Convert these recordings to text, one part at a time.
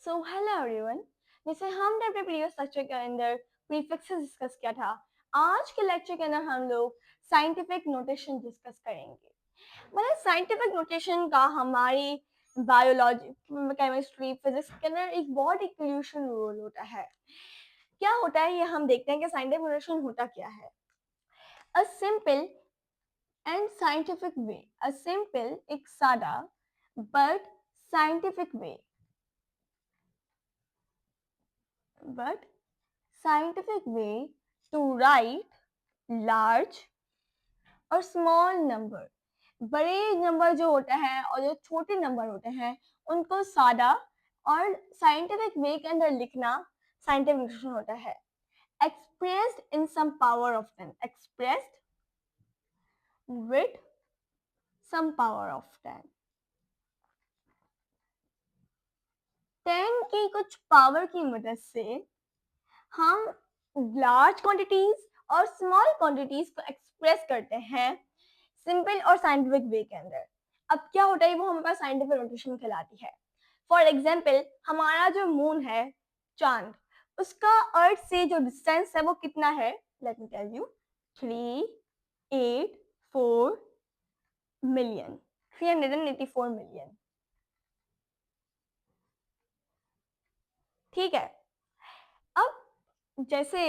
So hello everyone. जैसे हमने अपने प्रीवियस लेक्चर के अंदर प्रीफिक्सेस डिस्कस किया था, आज के लेक्चर के अंदर हम लोग साइंटिफिक नोटेशन डिस्कस करेंगे। मतलब साइंटिफिक नोटेशन का हमारी बायोलॉजी, केमिस्ट्री, फिजिक्स के अंदर एक बहुत ही क्रूशियल रोल होता है। क्या होता है ये हम देखते हैं कि साइंटिफिक नोटेशन होता क्या है। A simple and scientific way, a simple एक सादा but scientific way, but scientific way to write large और स्मॉल नंबर। बड़े नंबर जो होते हैं और जो छोटे नंबर होते हैं उनको सादा और साइंटिफिक वे के अंदर लिखना साइंटिफिक नोटेशन होता है। Expressed in some power of 10, expressed with some power of 10, 10 की कुछ पावर की मदद से हम लार्ज क्वांटिटीज और स्मॉल क्वांटिटीज को एक्सप्रेस करते हैं सिंपल और साइंटिफिक वे के अंदर। अब क्या होता है, वो हमारे पास साइंटिफिक नोटेशन कहलाती है। फॉर एग्जाम्पल, हमारा जो मून है, चांद, उसका अर्थ से जो डिस्टेंस है वो कितना है? Let me tell you, 384 million, 384 million. ठीक है। अब जैसे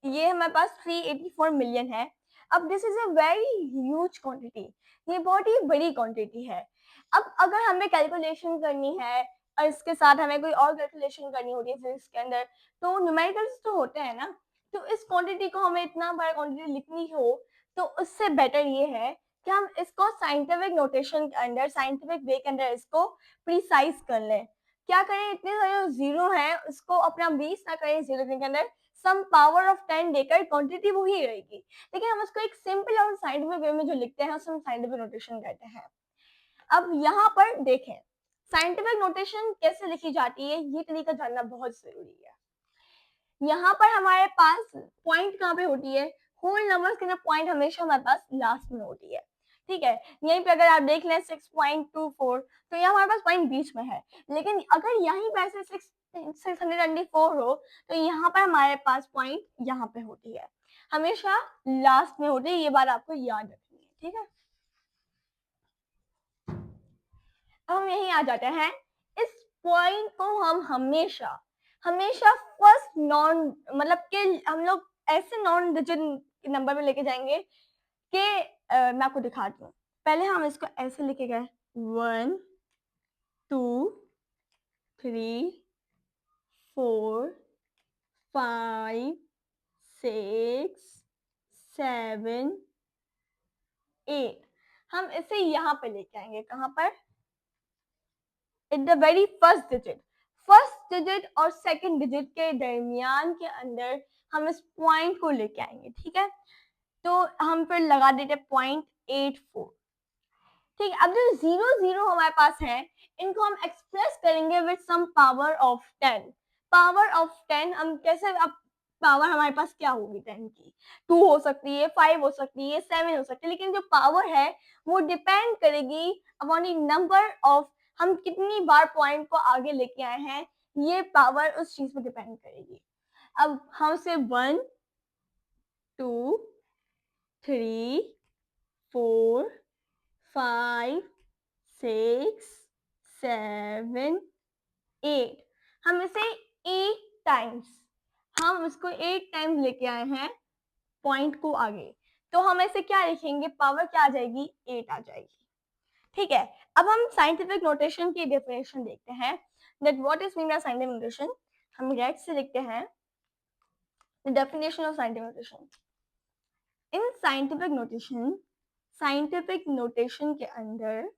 ये हमारे पास 384 मिलियन है। अब this is a very huge quantity, ये बहुत ही बड़ी क्वांटिटी है। अब अगर हमें कैलकुलेशन करनी है और इसके साथ हमें कोई और कैलकुलेशन करनी होती है फिजिक्स के अंदर, तो न्यूमेरिकल्स तो होते हैं ना, तो इस क्वांटिटी को हमें इतना बड़ा क्वांटिटी लिखनी हो तो उससे बेटर ये है कि हम इसको साइंटिफिक नोटेशन के अंदर, साइंटिफिक वे के अंदर इसको प्रिसाइज कर लें। क्या करें, इतने सारे जीरो हैं उसको अपना 20 ना करें, जीरो के अंदर सम पावर ऑफ 10 देकर क्वांटिटी वही रहेगी, लेकिन हम उसको एक सिंपल और साइंटिफिक वे में जो लिखते हैं उसको हम साइंटिफिक नोटेशन कहते हैं। अब यहाँ पर देखें साइंटिफिक नोटेशन कैसे लिखी जाती है, ये तरीका जानना बहुत जरूरी है। यहाँ पर हमारे पास पॉइंट कहाँ पे होती है? होल नंबर्स के अंदर पॉइंट हमेशा हमारे पास लास्ट में होती है। ठीक है, यहीं पे अगर आप देख लें 6.24, तो ये हमारे पास पॉइंट बीच में है। लेकिन अगर यहीं पर से 624 हो तो यहाँ पर हमारे पास पॉइंट यहाँ पे होती है, हमेशा लास्ट में होती है। ये बात आपको याद रखनी है। ठीक है, अब हम यहीं आ जाते हैं। इस पॉइंट को हम हमेशा हमेशा फर्स्ट नॉन, मतलब कि हम लोग ऐसे नॉन डिजिट नंबर में लेके जाएंगे कि मैं आपको दिखाती हूँ। पहले हम इसको ऐसे लिखे गए 1 2 3 4 5 6 7 8, हम इसे यहाँ पे लेके आएंगे। कहाँ पर? In the very first digit और सेकंड डिजिट के दरमियान के अंदर हम इस पॉइंट को लेके आएंगे। ठीक है, तो हम फिर लगा देते 0.84। ठीक है, अब जो जीरो जीरो हमारे पास है इनको हम एक्सप्रेस करेंगे with some power of 10। Power of 10 हम कैसे? अब पावर हमारे पास क्या होगी 10 की? 2 हो सकती है, 5 हो सकती है, 7 हो सकती है, लेकिन जो पावर है वो डिपेंड करेगी अपॉन द नंबर ऑफ, हम कितनी बार पॉइंट को आगे लेके आए हैं, ये पावर उस चीज पे डिपेंड करेगी। अब हम से 1 2 3 4 5 6 7 8, हम इसे 8 टाइम्स, हम इसको 8 टाइम्स लेके आए हैं पॉइंट को आगे, तो हम ऐसे क्या लिखेंगे? पावर क्या आ जाएगी? 8 आ जाएगी। ठीक है, अब हम साइंटिफिक नोटेशन की डेफिनेशन देखते हैं, that what is mean by scientific notation. हम रेड से लिखते हैं the definition of scientific notation. In scientific notation के अंदर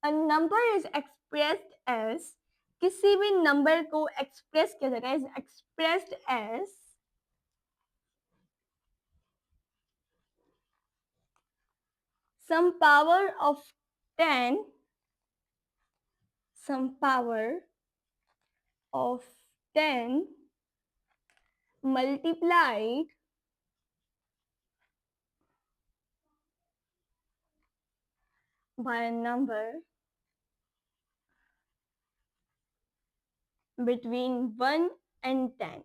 a number is expressed as, किसी भी नंबर को एक्सप्रेस किया जाता है, is expressed as some power of 10, some power of 10 multiplied by a number between 1 and 10.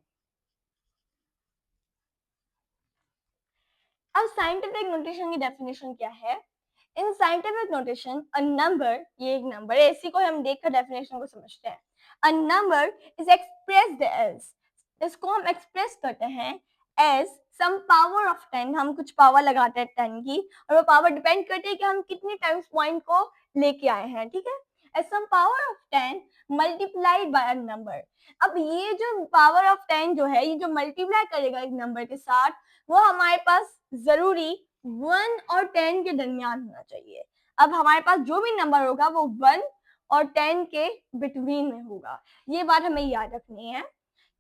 अब साइंटिफिक नोटेशन की डेफिनेशन क्या है? In scientific notation a number, ये एक नंबर है, इसी को हम देखकर डेफिनेशन को समझते हैं. A number is expressed as, इसको हम एक्सप्रेस करते हैं एज सम पावर ऑफ 10. हम कुछ पावर लगाते हैं 10 की, और वो पावर डिपेंड करती है कि हम कितने टाइम्स पॉइंट को लेके आए हैं. ठीक है, as some power of 10 multiplied by a number. अब ये जो पावर ऑफ 10 जो है, ये जो मल्टीप्लाई करेगा एक नंबर के साथ, वो हमारे पास जरूरी 1 और 10 के दरमियान होना चाहिए. अब हमारे पास जो भी नंबर होगा वो 1 और 10 के बिटवीन में होगा. ये बात हमें याद रखनी है.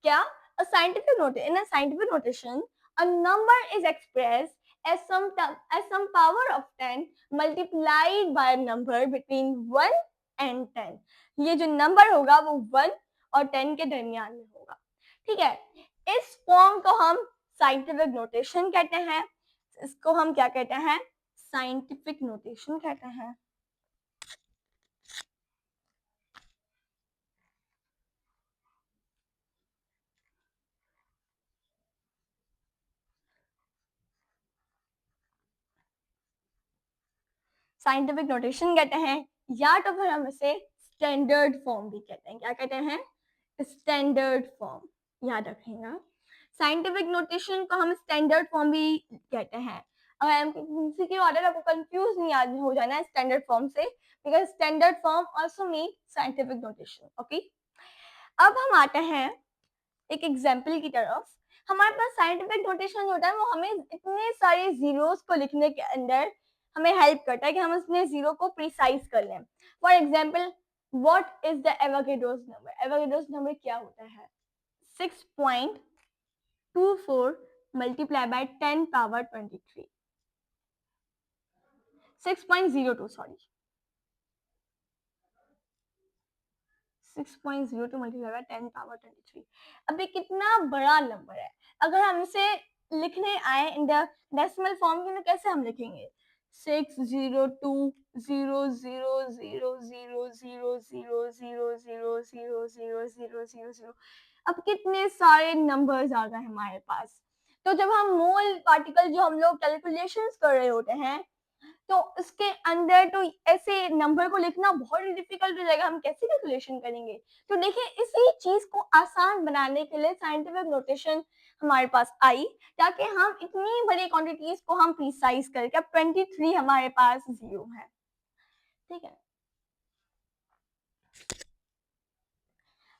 क्या? A scientific notation, in a scientific notation, a number is expressed as some power of 10 multiplied by a number between 1 and 10. ये जो नंबर होगा वो 1 और 10 के दरमियान में होगा. ठीक है, इस फॉर्म को हम साइंटिफिक नोटेशन कहते हैं. इसको हम क्या कहते हैं? साइंटिफिक नोटेशन कहते हैं. साइंटिफिक नोटेशन कहते हैं, या तो फिर हम इसे स्टैंडर्ड फॉर्म भी कहते हैं. क्या कहते हैं? Standard form. याद रखिएगा, साइंटिफिक नोटेशन को हम स्टैंडर्ड फॉर्म भी कहते हैं. अगर एमसीक्यू के ऑर्डर आपको कंफ्यूज नहीं हो जाना है स्टैंडर्ड फॉर्म से, because standard form also mean scientific notation. Okay, अब हम आते हैं एक एग्जाम्पल की तरफ. हमारे पास साइंटिफिक नोटेशन होता है, वो हमें इतने सारे जीरोस को लिखने के अंदर हमें हेल्प करता है कि हम उसने जीरो को प्रिसाइज कर लें. For example, what is the Avogadro's number? Avogadro's number क्या होता है? 6.24 multiply by 10 power 23. 6.02 sorry, 6.02 multiply by 10 power 23. अब ये कितना बड़ा नंबर है. अगर हम इसे लिखने आए इन द डेसिमल फॉर्म में, कैसे हम लिखेंगे? 60200000000000000. अब कितने सारे नंबर्स आ गए हमारे पास. तो जब हम मोल पार्टिकल जो हम लोग कैलकुलेशंस कर रहे होते हैं, तो उसके अंदर तो ऐसे नंबर को लिखना बहुत ही डिफिकल्ट हो जाएगा. हम कैसे कैलकुलेशन करेंगे? तो देखिए, इसी चीज को आसान बनाने के लिए साइंटिफिक नोटेशन हमारे पास आई, ताकि हम इतनी बड़ी क्वांटिटीज को हम प्रिसाइज करके. अब 23 हमारे पास जीरो है. ठीक है,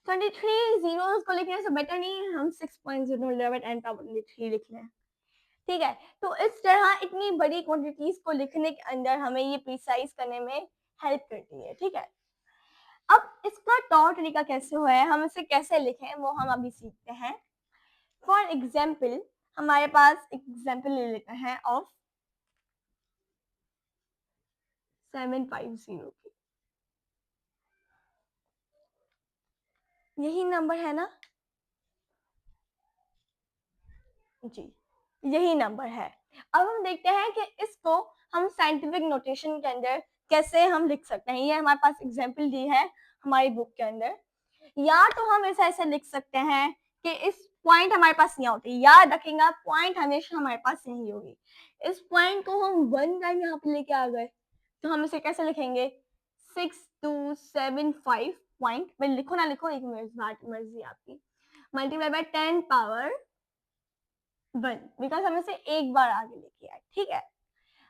23 जीरोस को लिखने से बेटर नहीं है हम 6.011 लिख लें. ठीक है, तो इस तरह इतनी बड़ी क्वांटिटीज को लिखने के अंदर हमें ये प्रिसाइज करने में हेल्प करती है. ठीक है, अब इसका तौर तरीका कैसे हुआ है, हम इसे कैसे लिखें, वो हम अभी सीखते हैं. फॉर एग्जाम्पल, हमारे पास एग्जाम्पल ले लेते हैं ऑफ 750 की. यही नंबर है ना? जी, यही नंबर है. अब हम देखते हैं कि इसको हम साइंटिफिक नोटेशन के अंदर कैसे हम लिख सकते हैं. ये हमारे पास एग्जाम्पल दी है हमारी बुक के अंदर. या तो हम इसे ऐसे लिख सकते हैं कि इस पॉइंट हमारे पास नहीं होती. याद रखेंगे, पॉइंट हमेशा हमारे पास नहीं होगी. इस पॉइंट को हम 1 टाइम यहाँ पे लेके आ गए, तो हम इसे कैसे लिखेंगे? 6275 पॉइंट. मैं लिखो ना लिखो, एक मर्जी आपकी. मल्टीप्लाई बाय 10 पावर 1, बिकॉज हम इसे एक बार आगे लेके आए. ठीक है,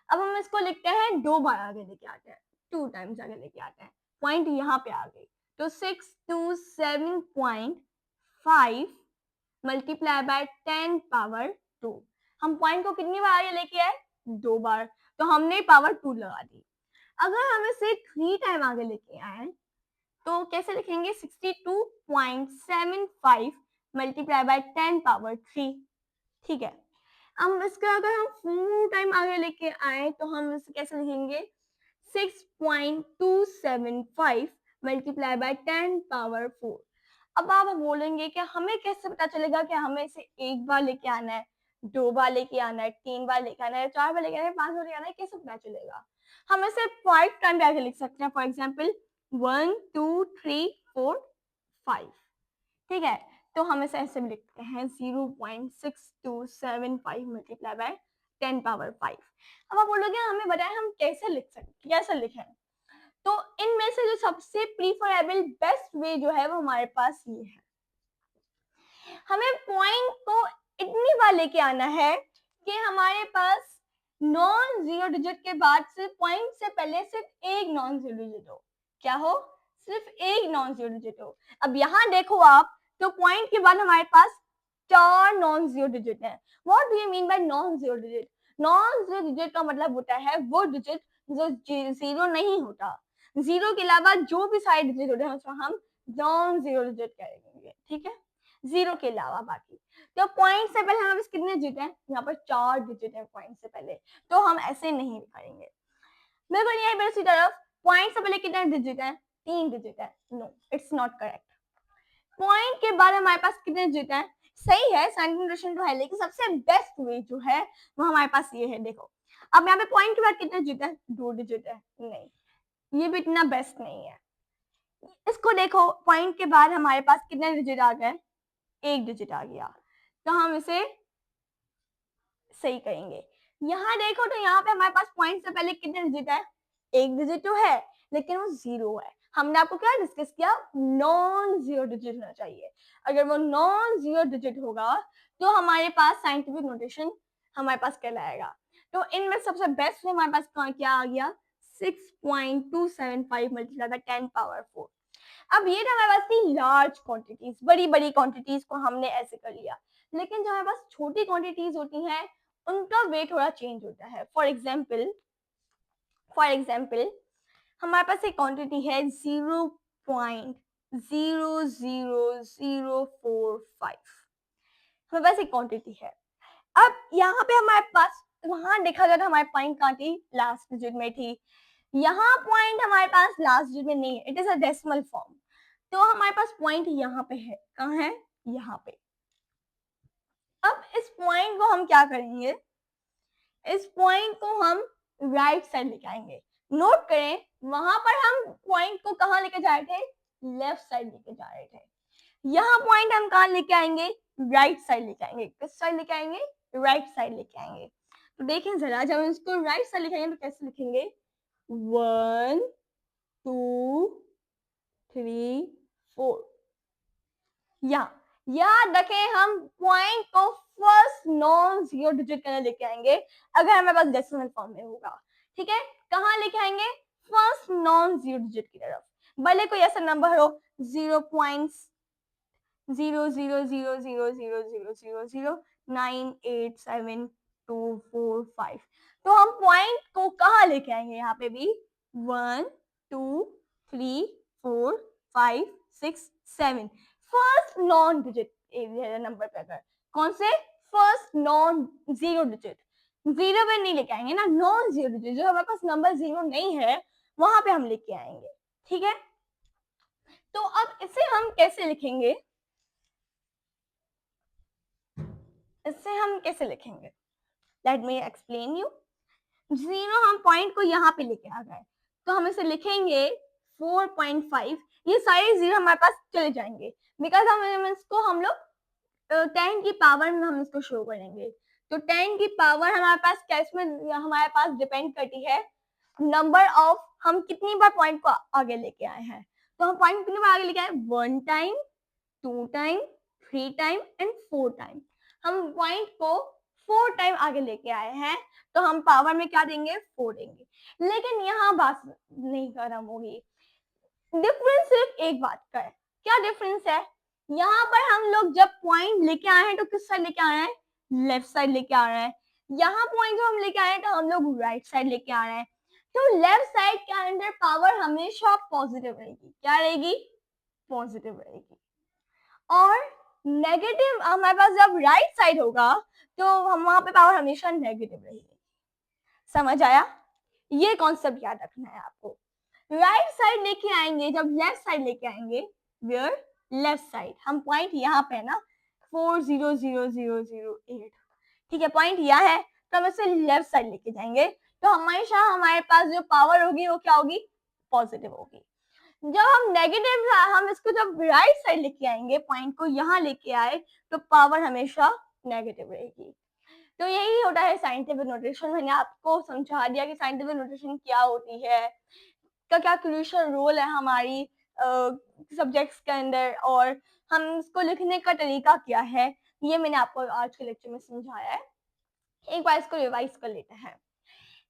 अब हम इसको लिखते हैं 2 बार आगे लेके आते हैं, 2 टाइम्स आगे लेके आते हैं. पॉइंट यहाँ पे आ गई, तो 627.5 मल्टीप्लाई बाय 10 पावर 2. हम पॉइंट को कितनी बार आगे लेके आए? 2 बार, तो हमने पावर 2 लगा दी. अगर हम इसे 3 टाइम आगे लेके आए, तो कैसे लिखेंगे? 62.75 मल्टीप्लाई बाय 10 पावर 3. ठीक है, अब इसका अगर हम 4 टाइम आगे लेके आए, तो हम इसे कैसे लिखेंगे? 6.275 मल्टीप्लाई बाय 10 पावर 4. अब आप बोलेंगे कि हमें कैसे पता चलेगा कि हमें इसे एक बार लेके आना है, 2 बार लेके आना है, 3 बार लेके आना है, 4 बार लेके आना है, 5 बार लेके आना है, कैसे पता चलेगा? हम इसे 5 टाइम भी आगे लिख सकते हैं। फॉर एग्जाम्पल 1 2 3 4 5, ठीक है। तो हम इसे ऐसे भी लिखते हैं 0.6275 मल्टीप्लाई बाय 10 पावर 5। अब आप बोलोगे हमें बताएं हम कैसे लिख सकते, कैसे लिखें। तो इनमें से जो सबसे प्रीफरेबल बेस्ट वे जो है वो हमारे पास ये है। हमें पॉइंट को इतनी बार लेके आना है कि हमारे पास नॉन जीरो डिजिट के बाद सिर्फ पॉइंट से पहले सिर्फ एक नॉन जीरो डिजिट हो। क्या हो? सिर्फ एक नॉन जीरो डिजिट हो। अब यहाँ देखो आप, तो पॉइंट के बाद हमारे पास 4 नॉन जीरो डिजिट है। What do you mean by non zero digit? Non zero digit का मतलब होता है वो डिजिट जो जीरो नहीं होता। जीरो के अलावा जो भी सारे डिजिट होते हैं उसको हम नॉन जीरो डिजिट कहेंगे, ठीक है, जीरो के अलावा बाकी। तो पॉइंट से पहले हमारे पास कितने डिजिट हैं? यहाँ पर 4 डिजिट है पॉइंट से पहले, तो हम ऐसे नहीं लिखेंगे। बिल्कुल यही दूसरी तरफ पॉइंट से पहले कितने डिजिट है? 3 डिजिट है। No, it's not correct. Point के बाद हमारे पास कितने डिजिट है? सही है, साइंटिफिक तो है, लेकिन सबसे बेस्ट वे जो है वो हमारे पास ये है। देखो अब यहाँ पे पॉइंट के बाद कितने डिजिट है? 2 डिजिट है। नहीं, ये भी इतना बेस्ट नहीं है। इसको देखो, पॉइंट के बाद हमारे पास कितने डिजिट आ गए? 1 डिजिट आ गया, तो हम इसे सही करेंगे। यहाँ देखो तो यहाँ पे हमारे पास पॉइंट से पहले कितने डिजिट है? 1 डिजिट तो है, लेकिन वो जीरो है। हमने आपको क्या डिस्कस किया? नॉन जीरो डिजिट होना चाहिए। अगर वो नॉन जीरो डिजिट होगा तो हमारे पास साइंटिफिक नोटेशन हमारे पास कहलाएगा। तो इनमें सबसे बेस्ट हमारे पास क्या आ गया? 6.275 मल्टीप्लाई बाय 10 पावर 4। अब ये तो हमारे पास थी लार्ज क्वांटिटीज, बड़ी बड़ी क्वांटिटीज को हमने ऐसे कर लिया। लेकिन जो हमारे पास छोटी क्वांटिटीज होती हैं उनका वेट थोड़ा चेंज होता है। फॉर एग्जाम्पल हमारे पास एक क्वांटिटी है 0.00045, हमारे पास एक क्वांटिटी है। अब यहाँ पे हमारे पास, वहां देखा जाए तो हमारे पॉइंट कहाँ थी? लास्ट डिजिट में थी। यहाँ पॉइंट हमारे पास लास्ट डिजिट में नहीं है, it is a decimal form. तो हमारे पास पॉइंट यहाँ पे है। कहाँ है? यहाँ पे। अब इस पॉइंट को हम क्या करेंगे? इस पॉइंट को हम राइट साइड लेके आएंगे। नोट करें, वहां पर हम पॉइंट को कहाँ लेके जा रहे थे? लेफ्ट साइड लेके जा रहे थे। यहाँ पॉइंट हम कहाँ लेके आएंगे? राइट साइड लेके आएंगे। किस साइड लेके आएंगे? राइट साइड लेके आएंगे। तो देखें जरा, जब हम इसको राइट साइड लिखेंगे तो कैसे लिखेंगे? 1 2 3 4। याद रखें, हम पॉइंट को फर्स्ट नॉन जीरो डिजिट करने लेके आएंगे अगर हमारे पास डेसिमल फॉर्म में होगा। ठीक है, कहाँ लेके आएंगे? फर्स्ट नॉन जीरो डिजिट की तरफ। भले कोई ऐसा नंबर हो 0.0000000987245, तो हम पॉइंट को कहाँ लेके आएंगे? यहाँ पे भी 1 2 3 4 5 6 7 फर्स्ट नॉन डिजिट नंबर पे। अगर कौन से? First non zero digit. Zero पे नहीं लेके आएंगे ना, नॉन जीरो डिजिट जो हमारे पास नंबर जीरो नहीं है वहां पे हम लेके आएंगे। ठीक है, तो अब इसे हम कैसे लिखेंगे? Let me explain you. Zero हम पॉइंट को यहाँ पे लेके आ गए, तो हम इसे लिखेंगे 4.5। ये सारे जीरो हमारे पास चले जाएंगे बिकॉज हम इसको हम लोग 10 की पावर में हम इसको शो करेंगे। तो 10 की पावर हमारे पास कैसे में हमारे पास डिपेंड करती है नंबर ऑफ हम कितनी बार पॉइंट को आगे लेके आए हैं। तो हम पॉइंट कितनी बार आगे लेके आए? 1 time, 2 time, 3 time and 4 time. हम पॉइंट को 4 टाइम आगे लेके आए हैं, तो हम पावर में क्या देंगे? 4 देंगे। लेकिन यहाँ बात नहीं खत्म होगी। डिफरेंस सिर्फ एक बात का है। क्या डिफरेंस है? यहाँ पर हम लोग जब पॉइंट लेके आए हैं तो किस साइड लेके आ रहे हैं? लेफ्ट साइड लेके आ रहे हैं। यहाँ पॉइंट जो हम लेके आए हैं तो हम लोग राइट साइड लेके आ रहे हैं। तो लेफ्ट साइड के अंदर पावर हमेशा पॉजिटिव रहेगी। क्या रहेगी? पॉजिटिव रहेगी। और नेगेटिव हमारे पास जब राइट साइड होगा तो हम वहां पे पावर हमेशा नेगेटिव रहेगी। समझ आया? ये कॉन्सेप्ट याद रखना है आपको। राइट साइड लेके आएंगे, जब लेफ्ट साइड लेके आएंगे, वेयर? Left side. हम पॉइंट यहाँ पे ना 400008, ठीक है, पॉइंट यहाँ है तो हम इसे लेफ्ट साइड लेके जाएंगे तो हमेशा हमारे पास जो पावर होगी वो क्या होगी, पॉजिटिव होगी। जब हम नेगेटिव, हम इसको जब राइट साइड लेके आएंगे, पॉइंट को यहाँ लेके आए, तो पावर हमेशा नेगेटिव रहेगी। तो यही होता है साइंटिफिक नोटेशन। मैंने आपको समझा दिया कि साइंटिफिक नोटेशन क्या होती है, क्या क्रूशियल रोल है हमारी सब्जेक्ट्स के अंदर, और हम इसको लिखने का तरीका क्या है, ये मैंने आपको आज के लेक्चर में समझाया है। एक बार इसको रिवाइज कर लेते हैं।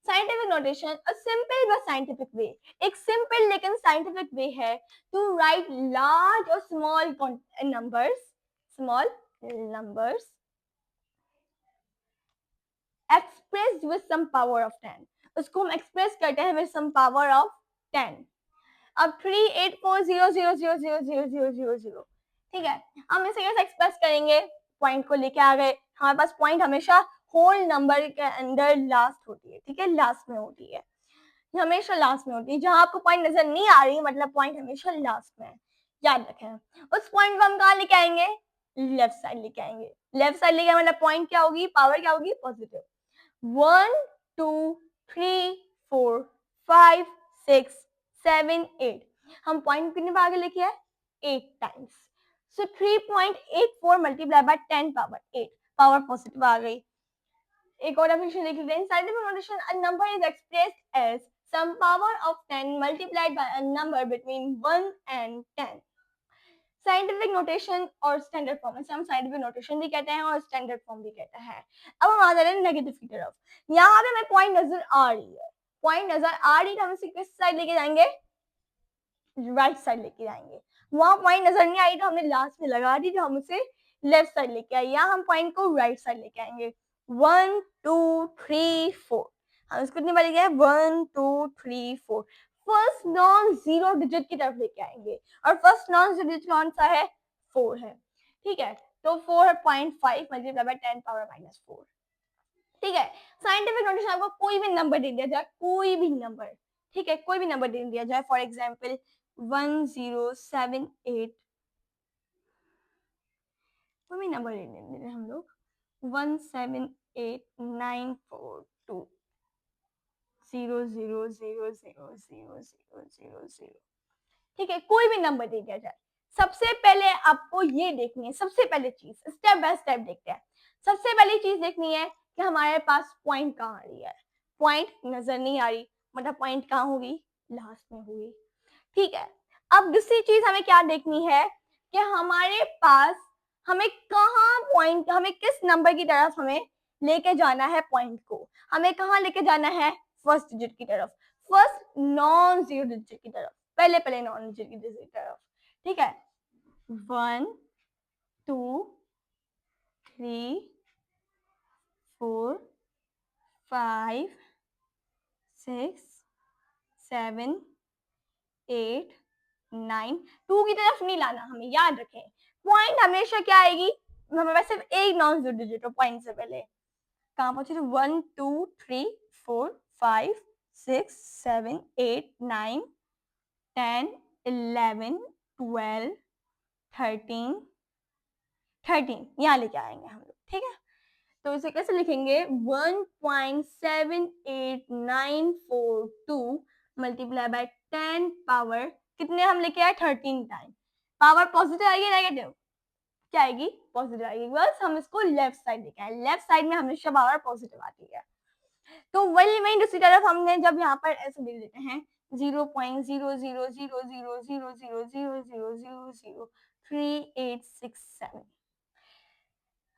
Scientific notation, a simple but scientific way, एक सिंपल लेकिन साइंटिफिक वे है टू राइट लार्ज और small numbers expressed with some power of 10। उसको हम एक्सप्रेस करते हैं विद सम पावर ऑफ 10। अब 38400000000, ठीक है, हम इसे कैसे एक्सप्रेस करेंगे, पॉइंट को लेके आ गए, हमारे पास पॉइंट हमेशा होल नंबर के अंदर लास्ट होती है, ठीक है, लास्ट में होती है, हमेशा लास्ट में होती है। जहां आपको पॉइंट नजर नहीं आ रही, मतलब पॉइंट हमेशा लास्ट में है, याद रखें। उस पॉइंट को हम कहाँ लेके आएंगे, लेफ्ट साइड लेके आएंगे। लेफ्ट साइड लेके मतलब पॉइंट क्या होगी, पावर क्या होगी, पॉजिटिव। 1 2 3 4 5 6 7 8, हम पॉइंट कितने बार आगे लेके आए, 8 times. So 3.84 multiply by 10 power 8, power positive आ गई। एक और डेफिनेशन देख लेते हैं। Scientific notation, a number is expressed as some power of 10 multiplied by a number between 1 and 10। Scientific notation और स्टैंडर्ड फॉर्म, इसे हम साइंटिफिक नोटेशन भी कहते हैं और स्टैंडर्ड फॉर्म भी कहते हैं। अब हम आ जा रहे हैं नेगेटिव की तरफ। यहाँ पे हमें पॉइंट नजर आ रही है, पॉइंट नजर आ रही है, हम इसे किस साइड लेके जाएंगे, राइट साइड लेके जाएंगे। वहां पॉइंट नजर नहीं आई तो हमने लास्ट में लगा दी, तो हम उसे लेफ्ट साइड लेके आए, यहाँ हम पॉइंट को राइट साइड लेके आएंगे। 1 2 3 4, हम इसको कितनी बार लेके आए, 1 2 3 4, फर्स्ट नॉन जीरो डिजिट की तरफ लेके आएंगे, और फर्स्ट नॉन जीरो डिजिट कौन सा है, 4 है, ठीक है। तो 4.5 मल्टीप्लाई बाय 10 पावर माइनस 4, ठीक है। साइंटिफिक नोटेशन, आपको कोई भी नंबर दे दिया जाए, कोई भी नंबर, ठीक है, कोई भी नंबर दे दिया जाए, फॉर एग्जाम्पल 1078, कोई भी नंबर दे देंगे हम लोग, 1789420000000, ठीक है, कोई भी नंबर दे दिया जाए। सबसे पहले आपको ये देखनी है, सबसे पहले चीज, स्टेप बाय स्टेप देखते हैं। सबसे पहली चीज देखनी है कि हमारे पास पॉइंट कहाँ आ रही है, पॉइंट नजर नहीं आ रही, मतलब पॉइंट कहाँ होगी, लास्ट में होगी, ठीक है। अब दूसरी चीज हमें क्या देखनी है कि हमारे पास हमें कहाँ पॉइंट, हमें किस नंबर की तरफ हमें लेके जाना है पॉइंट को, हमें कहाँ लेके जाना है, फर्स्ट डिजिट की तरफ, फर्स्ट नॉन जीरो डिजिट की तरफ, पहले पहले नॉन जीरो डिजिट की तरफ, ठीक है। 1 2 3 4 5 6 7 8 9, 2 की तरफ नहीं लाना, हमें याद रखें, पॉइंट हमेशा क्या आएगी, हमें वैसे एक नॉन जीरो डिजिट पॉइंट से पहले कहाँ पहुंचे थे, 1 2 3 4 5 6 7 8 9 10 11 12 13 यहाँ लेके आएंगे हम लोग, ठीक है। तो इसे कैसे लिखेंगे, 1.78942 मल्टीप्लाई बाय 10 पावर, कितने हम लेके आए, 13 टाइम, पावर पॉजिटिव आएगी नेगेटिव, क्या आएगी, पॉजिटिव आएगी, बस हम इसको लेफ्ट साइड लेके आए, लेफ्ट साइड में हमेशा पावर पॉजिटिव आती है। तो वही दूसरी तरफ हमने जब यहाँ पर ऐसे दे देते हैं 0.0000000003867,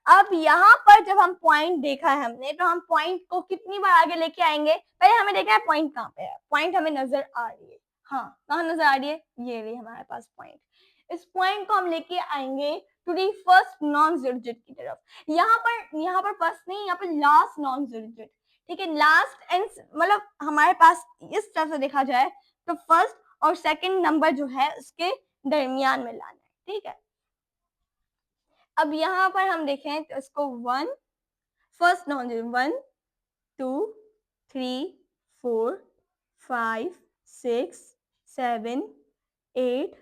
अब यहाँ पर जब हम पॉइंट देखा है हमने, तो हम पॉइंट को कितनी बार आगे लेके आएंगे, पहले हमें देखना है पॉइंट कहाँ पे है, पॉइंट हमें नजर आ रही है, हाँ कहाँ नजर आ रही है, ये रही हमारे पास पॉइंट, इस पॉइंट को हम लेके आएंगे to the first non zero digit की तरफ, यहाँ पर फर्स्ट नहीं, यहाँ पर लास्ट नॉन जीरो डिजिट, ठीक है, लास्ट एंड मतलब हमारे पास इस तरह से देखा जाए तो फर्स्ट और सेकंड नंबर जो है उसके दरमियान में लाना है, ठीक है। अब यहाँ पर हम देखें तो इसको 1 फर्स्ट नॉन जीरो, 1 2 3 4 5 6 7 8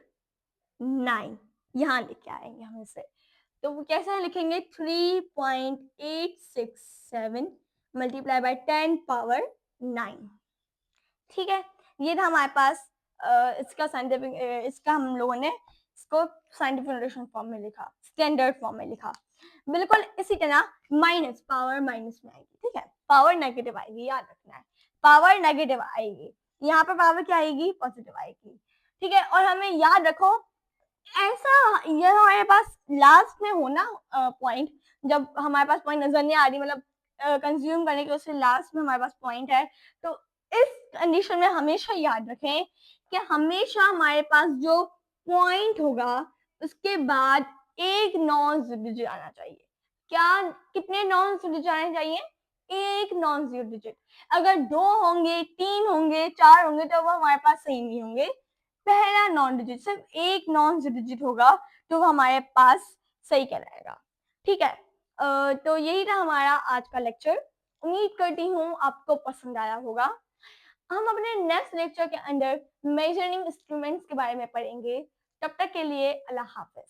9 यहाँ लेके आएंगे हम इसे, तो वो कैसे लिखेंगे, 3.867 मल्टीप्लाई बाय 10 पावर 9। ठीक है, ये था हमारे पास इसका साइंटिफिक इसका हम लोगों ने इसको साइंटिफिक नोटेशन फॉर्म में लिखा, स्टैंडर्ड फॉर्म में लिखा। बिल्कुल इसी तरह माइनस, पावर माइनस में आएगी, ठीक है, पावर नेगेटिव आएगी, याद रखना है, पावर नेगेटिव आएगी, यहाँ पर पावर क्या आएगी, पॉजिटिव आएगी, ठीक है। और हमें याद रखो ऐसा ये हमारे पास लास्ट में हो ना पॉइंट, जब हमारे पास पॉइंट नजर नहीं आ रही, मतलब कंज्यूम करने के उससे लास्ट में हमारे पास पॉइंट है, तो इस कंडीशन में हमेशा याद रखें कि हमेशा हमारे पास जो पॉइंट होगा उसके बाद एक नॉन जीरो डिजिट आना चाहिए। क्या, कितने नॉन जीरो डिजिट आने चाहिए, एक नॉन जीरो डिजिट। अगर 2 होंगे, 3 होंगे, 4 होंगे तो वो हमारे पास सही नहीं होंगे। पहला नॉन डिजिट, सिर्फ एक नॉन डिजिट होगा तो वो हमारे पास सही कहलाएगा, ठीक है। तो यही था हमारा आज का लेक्चर। उम्मीद करती हूँ आपको पसंद आया होगा। हम अपने नेक्स्ट लेक्चर के अंदर मेजरिंग इंस्ट्रूमेंट्स के बारे में पढ़ेंगे। तब तक के लिए अल्लाह हाफिज।